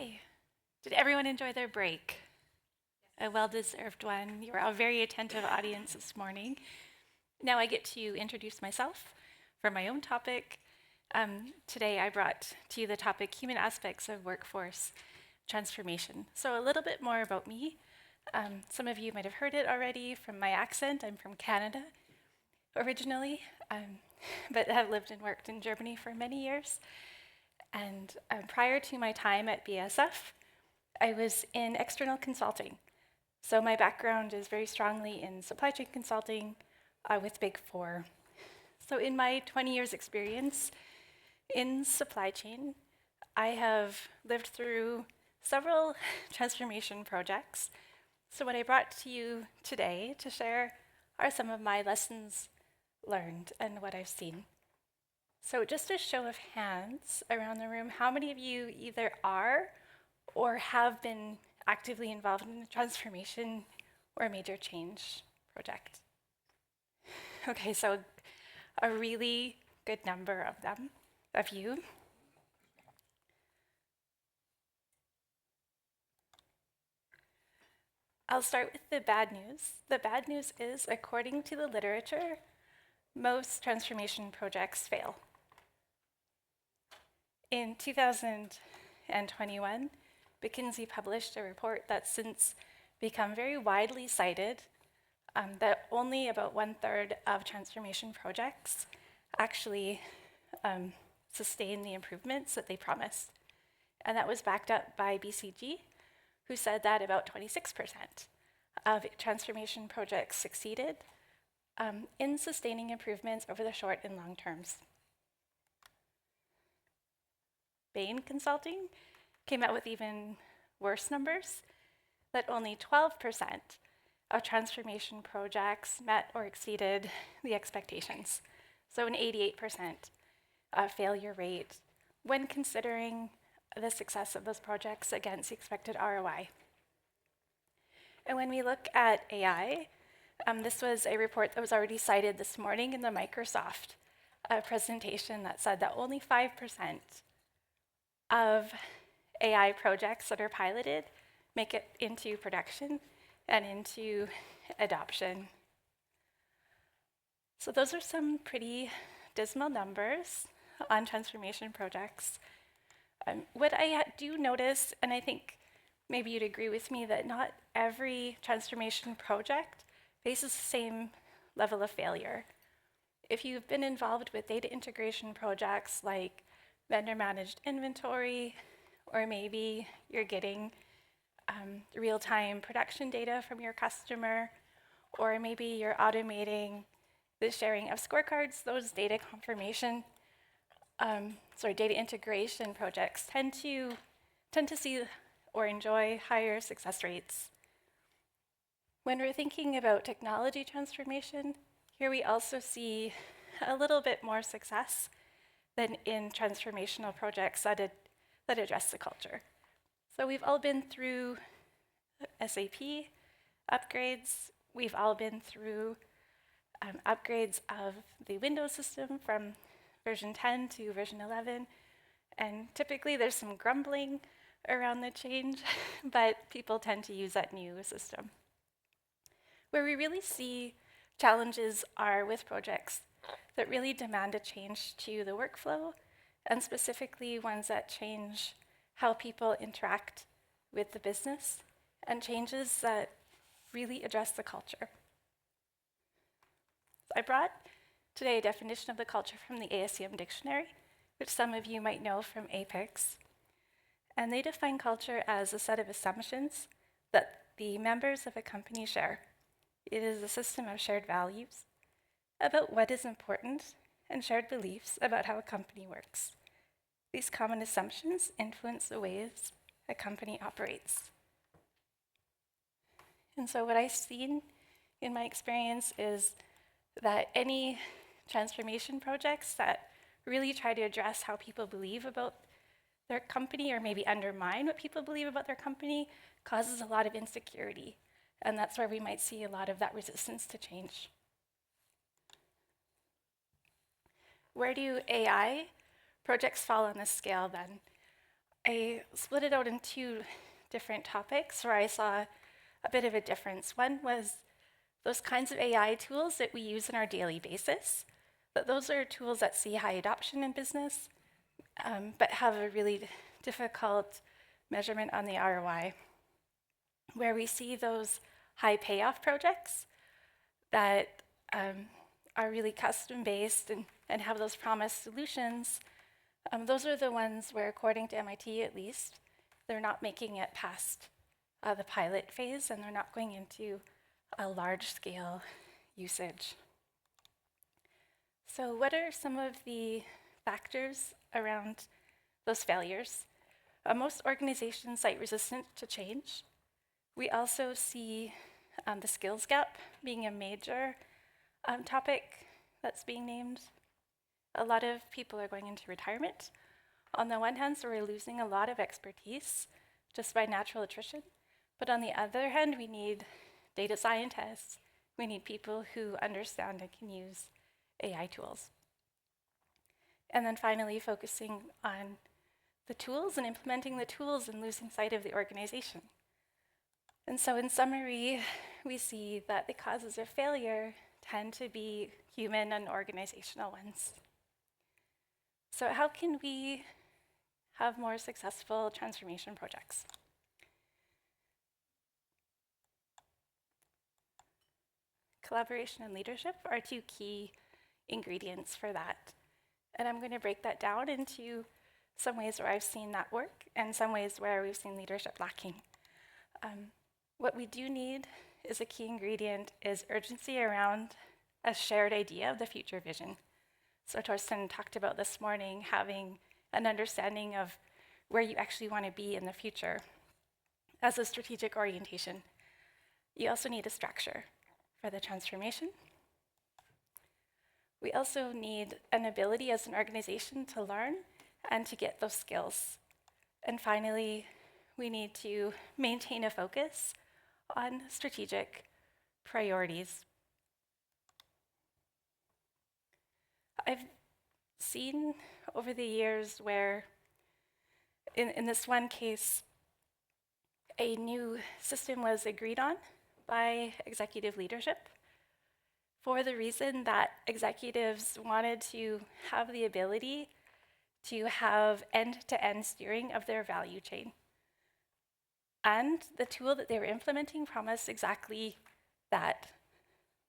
Hi. Did everyone enjoy their break? A well-deserved one. You were a very attentive audience this morning. Now I get to introduce myself for my own topic. Today I brought to you the topic, human aspects of workforce transformation. So a little bit more about me. Some of you might have heard it already from my accent. I'm from Canada originally, but have lived and worked in Germany for many years. And prior to my time at BASF, I was in external consulting. So my background is very strongly in supply chain consulting with Big Four. So in my 20 years experience in supply chain, I have lived through several transformation projects. So what I brought to you today to share are some of my lessons learned and what I've seen. So just a show of hands around the room, how many of you either are or have been actively involved in a transformation or a major change project? Okay, so a really good number of you. I'll start with the bad news. The bad news is, according to the literature, most transformation projects fail. In 2021, McKinsey published a report that's since become very widely cited, that only about 1/3 of transformation projects actually sustain the improvements that they promised. And that was backed up by BCG, who said that about 26% of transformation projects succeeded in sustaining improvements over the short and long terms. Bain Consulting came out with even worse numbers, that only 12% of transformation projects met or exceeded the expectations. So an 88% failure rate when considering the success of those projects against the expected ROI. And when we look at AI, this was a report that was already cited this morning in the Microsoft presentation that said that only 5% of AI projects that are piloted make it into production and into adoption. So those are some pretty dismal numbers on transformation projects. What I do notice, and I think maybe you'd agree with me, that not every transformation project faces the same level of failure. If you've been involved with data integration projects like vendor managed inventory, or maybe you're getting real-time production data from your customer, or maybe you're automating the sharing of scorecards, those data confirmation, data integration projects tend to see or enjoy higher success rates. When we're thinking about technology transformation, here we also see a little bit more success than in transformational projects that address the culture. So we've all been through SAP upgrades. We've all been through upgrades of the Windows system from version 10 to version 11. And typically there's some grumbling around the change, but people tend to use that new system. Where we really see challenges are with projects that really demand a change to the workflow, and specifically ones that change how people interact with the business, and changes that really address the culture. I brought today a definition of the culture from the SCM dictionary, which some of you might know from APEX. And they define culture as a set of assumptions that the members of a company share. It is a system of shared values about what is important and shared beliefs about how a company works. These common assumptions influence the ways a company operates. And so what I've seen in my experience is that any transformation projects that really try to address how people believe about their company, or maybe undermine what people believe about their company, causes a lot of insecurity. And that's where we might see a lot of that resistance to change. Where do AI projects fall on this scale then? I split it out in two different topics where I saw a bit of a difference. One was those kinds of AI tools that we use on our daily basis, that those are tools that see high adoption in business, but have a really difficult measurement on the ROI, where we see those high payoff projects that are really custom-based and have those promised solutions. Those are the ones where, according to MIT at least, they're not making it past the pilot phase and they're not going into a large-scale usage. So what are some of the factors around those failures? Most organizations cite resistant to change. We also see the skills gap being a major topic that's being named. A lot of people are going into retirement. On the one hand, so we're losing a lot of expertise just by natural attrition. But on the other hand, we need data scientists. We need people who understand and can use AI tools. And then finally, focusing on the tools and implementing the tools and losing sight of the organization. And so in summary, we see that the causes of failure tend to be human and organizational ones. So how can we have more successful transformation projects? Collaboration and leadership are two key ingredients for that. And I'm going to break that down into some ways where I've seen that work and some ways where we've seen leadership lacking. What we do need is a key ingredient is urgency around a shared idea of the future vision. So Torsten talked about this morning having an understanding of where you actually want to be in the future as a strategic orientation. You also need a structure for the transformation. We also need an ability as an organization to learn and to get those skills. And finally, we need to maintain a focus on strategic priorities. I've seen over the years where, in this one case, a new system was agreed on by executive leadership for the reason that executives wanted to have the ability to have end-to-end steering of their value chain. And the tool that they were implementing promised exactly that.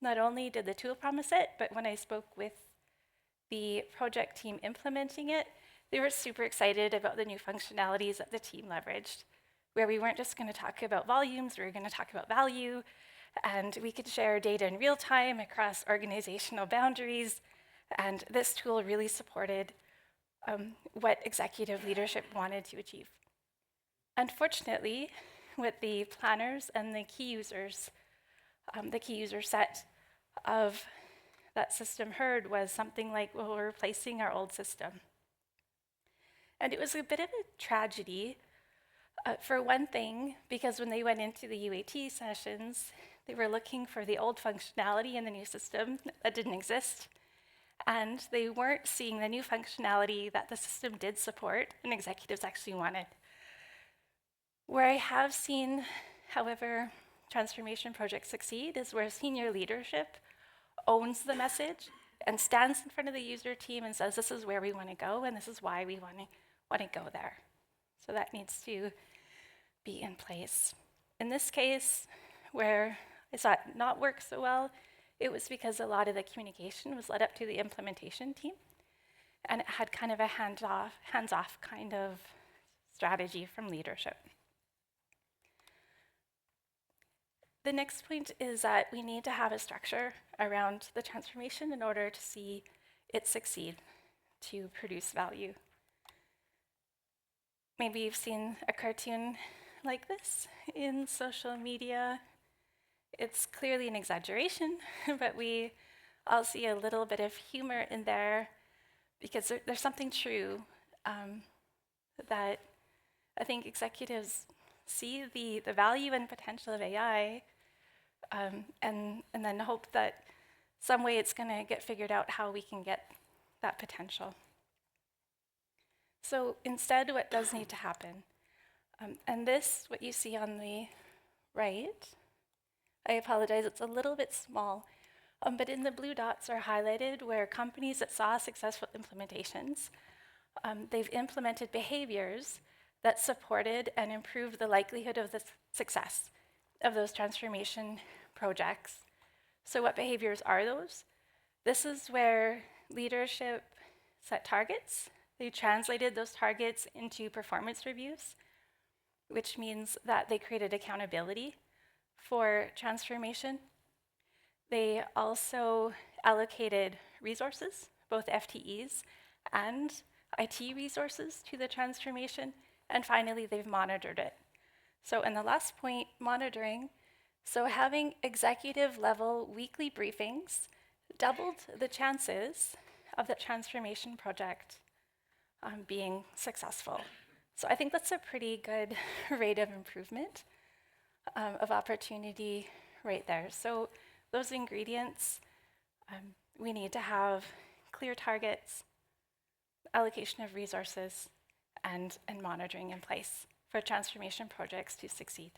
Not only did the tool promise it, but when I spoke with the project team implementing it, they were super excited about the new functionalities that the team leveraged, where we weren't just going to talk about volumes, we were going to talk about value, and we could share data in real time across organizational boundaries. And this tool really supported what executive leadership wanted to achieve. Unfortunately, what the planners and the key user set of that system heard was something like, well, we're replacing our old system. And it was a bit of a tragedy, for one thing, because when they went into the UAT sessions, they were looking for the old functionality in the new system that didn't exist. And they weren't seeing the new functionality that the system did support and executives actually wanted. Where I have seen, however, transformation projects succeed is where senior leadership owns the message and stands in front of the user team and says, this is where we want to go and this is why we want to go there. So that needs to be in place. In this case, where I saw it not work so well, it was because a lot of the communication was led up to the implementation team, and it had kind of a hands-off kind of strategy from leadership. The next point is that we need to have a structure around the transformation in order to see it succeed, to produce value. Maybe you've seen a cartoon like this in social media. It's clearly an exaggeration, but we all see a little bit of humor in there because there's something true that I think executives see the value and potential of AI and then hope that some way it's going to get figured out how we can get that potential. So instead, what does need to happen? And this, what you see on the right, I apologize, it's a little bit small, but in the blue dots are highlighted where companies that saw successful implementations, they've implemented behaviors that supported and improved the likelihood of the success of those transformation projects. So what behaviors are those? This is where leadership set targets. They translated those targets into performance reviews, which means that they created accountability for transformation. They also allocated resources, both FTEs and IT resources to the transformation. And finally, they've monitored it. So in the last point, monitoring, so having executive level weekly briefings doubled the chances of the transformation project being successful. So I think that's a pretty good rate of improvement of opportunity right there. So those ingredients, we need to have clear targets, allocation of resources, and monitoring in place for transformation projects to succeed.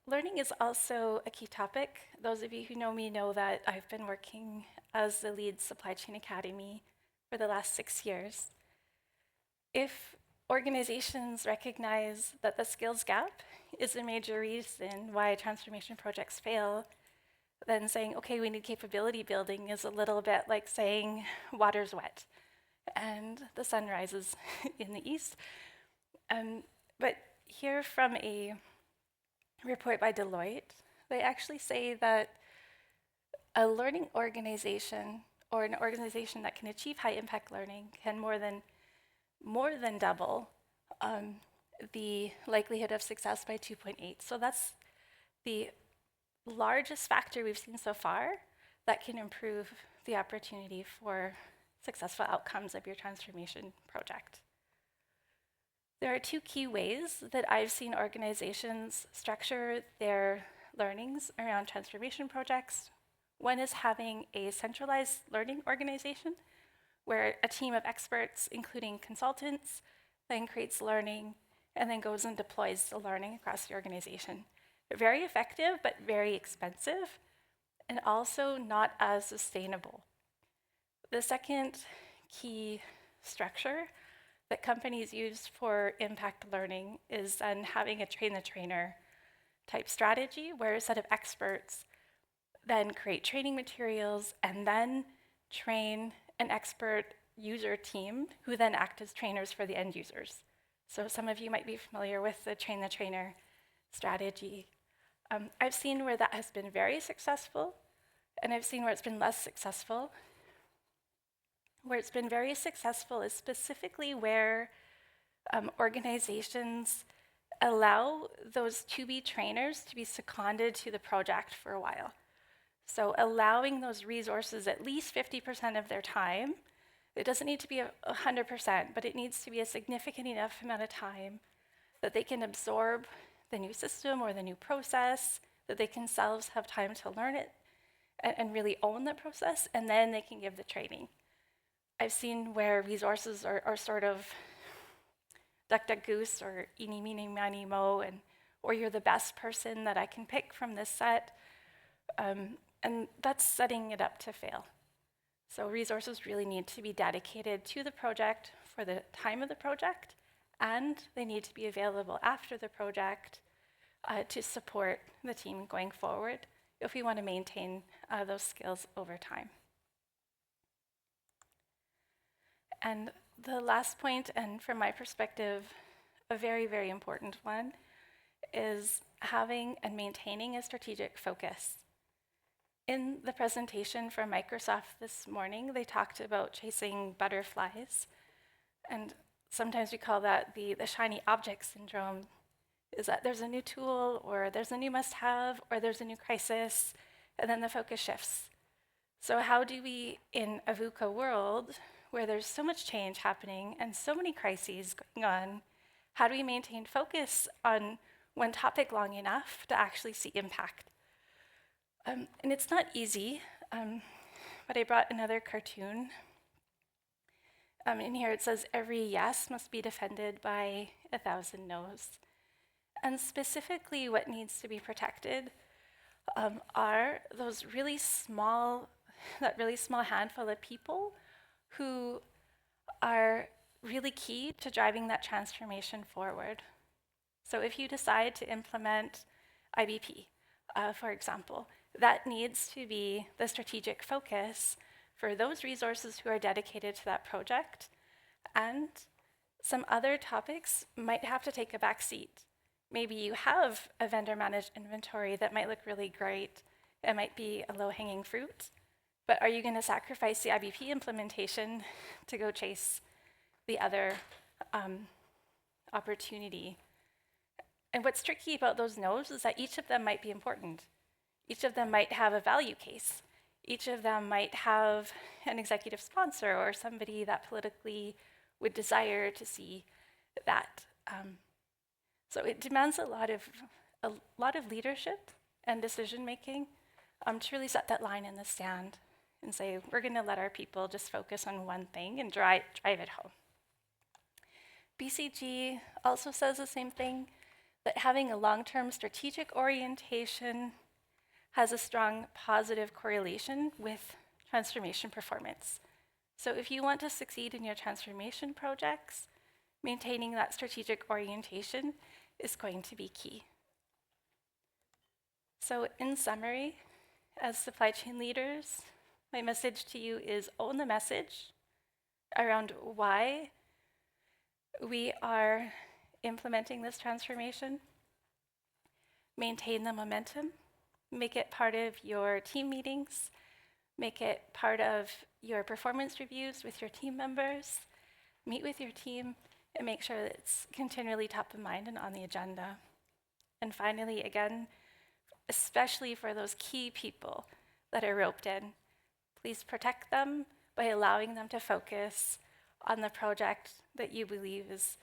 Learning is also a key topic. Those of you who know me know that I've been working as the lead supply chain academy for the last 6 years. If organizations recognize that the skills gap is a major reason why transformation projects fail, then saying, okay, we need capability building is a little bit like saying water's wet and the sun rises in the east. But here from a report by Deloitte, they actually say that a learning organization or an organization that can achieve high impact learning can more than double the likelihood of success by 2.8. So that's the largest factor we've seen so far that can improve the opportunity for successful outcomes of your transformation project. There are 2 key ways that I've seen organizations structure their learnings around transformation projects. One is having a centralized learning organization where a team of experts, including consultants, then creates learning and then goes and deploys the learning across the organization. Very effective, but very expensive, and also not as sustainable. The second key structure that companies use for impact learning is then having a train-the-trainer type strategy where a set of experts then create training materials and then train an expert user team who then act as trainers for the end users. So some of you might be familiar with the train-the-trainer strategy. I've seen where that has been very successful, and I've seen where it's been less successful. Where it's been very successful is specifically where organizations allow those to-be trainers to be seconded to the project for a while. So allowing those resources at least 50% of their time. It doesn't need to be 100%, but it needs to be a significant enough amount of time that they can absorb the new system or the new process, that they can themselves have time to learn it and really own the process, and then they can give the training. I've seen where resources are sort of duck, duck, goose, or eeny, meeny, miny, mo, or you're the best person that I can pick from this set, and that's setting it up to fail. So resources really need to be dedicated to the project for the time of the project, and they need to be available after the project to support the team going forward if we want to maintain those skills over time. And the last point, and from my perspective, a very, very important one, is having and maintaining a strategic focus. In the presentation from Microsoft this morning, they talked about chasing butterflies. And sometimes we call that the shiny object syndrome, is that there's a new tool, or there's a new must-have, or there's a new crisis, and then the focus shifts. So how do we, in a VUCA world, where there's so much change happening and so many crises going on, how do we maintain focus on one topic long enough to actually see impact? And it's not easy, but I brought another cartoon. In here it says every yes must be defended by 1,000 no's. And specifically what needs to be protected are those really small, that really small handful of people who are really key to driving that transformation forward. So if you decide to implement IBP, for example, that needs to be the strategic focus for those resources who are dedicated to that project. And some other topics might have to take a back seat. Maybe you have a vendor managed inventory that might look really great. It might be a low hanging fruit. But are you going to sacrifice the IBP implementation to go chase the other opportunity? And what's tricky about those no's is that each of them might be important. Each of them might have a value case. Each of them might have an executive sponsor or somebody that politically would desire to see that. So it demands a lot of leadership and decision making to really set that line in the sand and say, we're going to let our people just focus on one thing and drive it home. BCG also says the same thing, that having a long-term strategic orientation has a strong positive correlation with transformation performance. So if you want to succeed in your transformation projects, maintaining that strategic orientation is going to be key. So in summary, as supply chain leaders, my message to you is own the message around why we are implementing this transformation. Maintain the momentum. Make it part of your team meetings. Make it part of your performance reviews with your team members. Meet with your team and make sure that it's continually top of mind and on the agenda. And finally, again, especially for those key people that are roped in, please protect them by allowing them to focus on the project that you believe is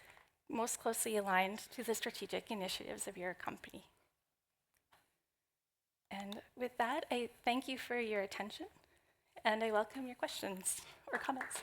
most closely aligned to the strategic initiatives of your company. And with that, I thank you for your attention, and I welcome your questions or comments.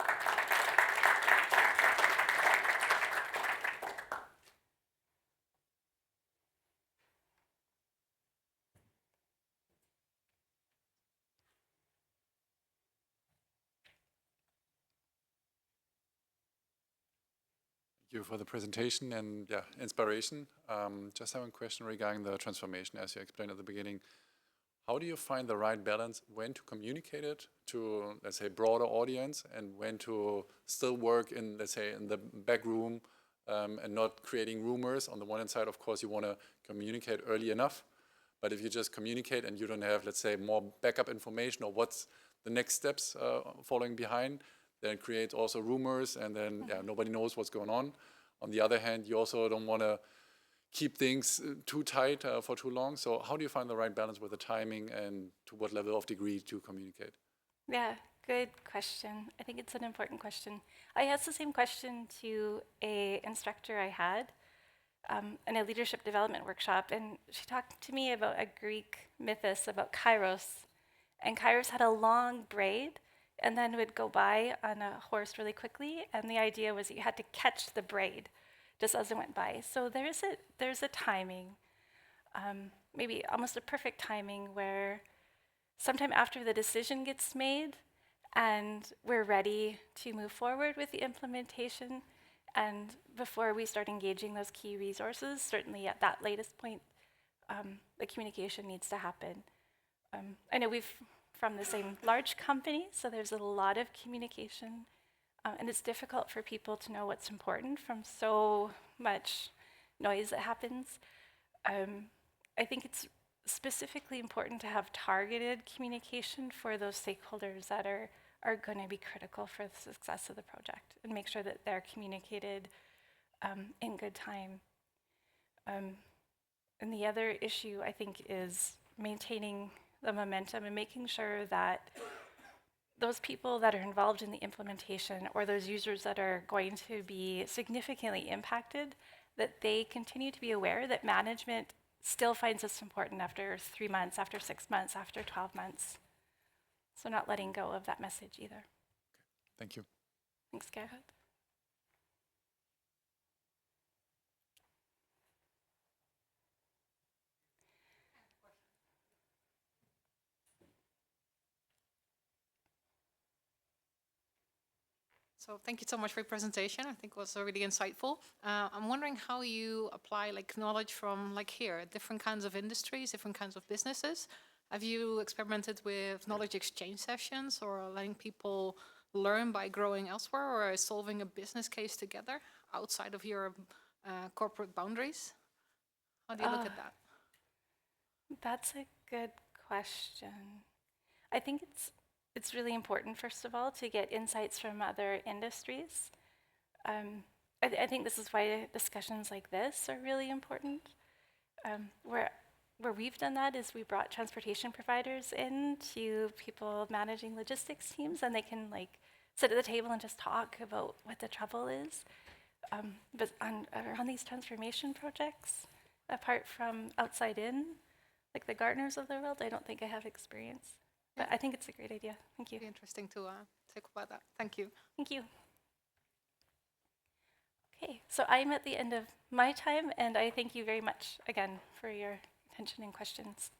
Thank you for the presentation and inspiration. Just have a question regarding the transformation, as you explained at the beginning. How do you find the right balance when to communicate it to, let's say, broader audience, and when to still work in, let's say, in the back room and not creating rumors? On the one hand side, of course, you want to communicate early enough, but if you just communicate and you don't have, let's say, more backup information or what's the next steps following behind, then it creates also rumors, and then nobody knows what's going on. On the other hand, you also don't want to keep things too tight for too long. So how do you find the right balance with the timing, and to what level of degree to communicate? Yeah, good question. I think it's an important question. I asked the same question to an instructor I had in a leadership development workshop, and she talked to me about a Greek mythos about Kairos. And Kairos had a long braid and then would go by on a horse really quickly, and the idea was that you had to catch the braid just as it went by. So there's a timing, maybe almost a perfect timing, where sometime after the decision gets made and we're ready to move forward with the implementation, and before we start engaging those key resources, certainly at that latest point, the communication needs to happen. I know we've from the same large company, so there's a lot of communication, and it's difficult for people to know what's important from so much noise that happens. I think it's specifically important to have targeted communication for those stakeholders that are going to be critical for the success of the project, and make sure that they're communicated in good time. And the other issue, I think, is maintaining the momentum and making sure that those people that are involved in the implementation, or those users that are going to be significantly impacted, that they continue to be aware that management still finds this important after 3 months, after 6 months, after 12 months. So not letting go of that message either. Thank you. Thanks, Gerhard. So thank you so much for your presentation. I think it was really insightful. I'm wondering how you apply like knowledge from like here, different kinds of industries, different kinds of businesses. Have you experimented with knowledge exchange sessions or letting people learn by growing elsewhere or solving a business case together outside of your corporate boundaries? How do you look at that? That's a good question. I think it's really important, first of all, to get insights from other industries. I think this is why discussions like this are really important. Where we've done that is we brought transportation providers in to people managing logistics teams, and they can like sit at the table and just talk about what the trouble is. But on these transformation projects, apart from outside in, like the gardeners of the world, I don't think I have experience. But I think it's a great idea. Thank you. Be interesting to talk about that. Thank you. Thank you. Okay, so I'm at the end of my time, and I thank you very much again for your attention and questions.